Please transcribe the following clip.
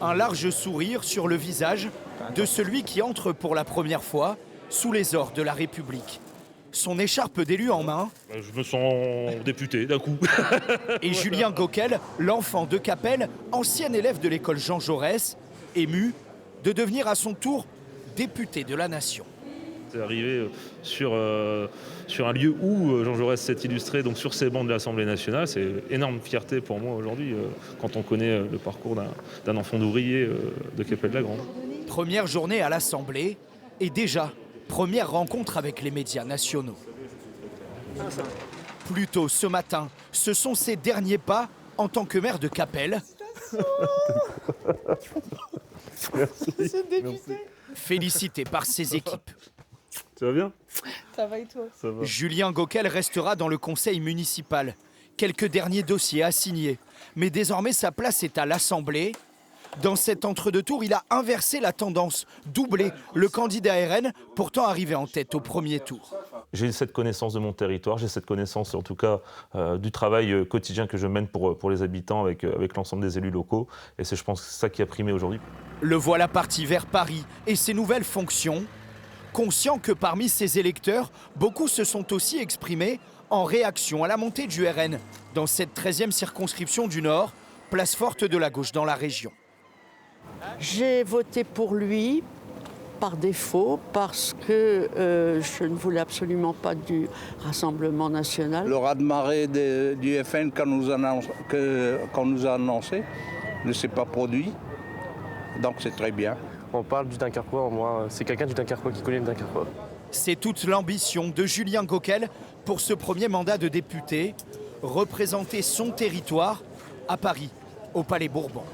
Un large sourire sur le visage de celui qui entre pour la première fois sous les ors de la République. Son écharpe d'élu en main. Je me sens député d'un coup. Et Julien Gauquel, l'enfant de Capelle, ancien élève de l'école Jean Jaurès, ému de devenir à son tour député de la nation. C'est arrivé sur un lieu où Jean Jaurès s'est illustré, donc sur ces bancs de l'Assemblée nationale. C'est une énorme fierté pour moi aujourd'hui, quand on connaît le parcours d'un enfant d'ouvrier de Capelle-la-Grande. Première journée à l'Assemblée et déjà première rencontre avec les médias nationaux. Plus tôt ce matin, ce sont ses derniers pas en tant que maire de Capelle. Félicité par ses équipes. Tu vas bien? Ça va et toi? Ça va. Julien Gauquel restera dans le conseil municipal. Quelques derniers dossiers à signer. Mais désormais, sa place est à l'Assemblée. Dans cet entre-deux-tours, il a inversé la tendance, doublé le candidat RN, pourtant arrivé en tête au premier tour. J'ai cette connaissance de mon territoire, j'ai cette connaissance en tout cas du travail quotidien que je mène pour les habitants avec l'ensemble des élus locaux. Et c'est, je pense, ça qui a primé aujourd'hui. Le voilà parti vers Paris et ses nouvelles fonctions. Conscient que parmi ses électeurs, beaucoup se sont aussi exprimés en réaction à la montée du RN dans cette 13e circonscription du Nord, place forte de la gauche dans la région. J'ai voté pour lui par défaut parce que je ne voulais absolument pas du Rassemblement national. Le raz-de-marée du FN qu'on nous a annoncé ne s'est pas produit, donc c'est très bien. On parle du Dunkerquois, moi, c'est quelqu'un du Dunkerquois qui connaît le Dunkerquois. C'est toute l'ambition de Julien Gauquel pour ce premier mandat de député, représenter son territoire à Paris, au Palais Bourbon.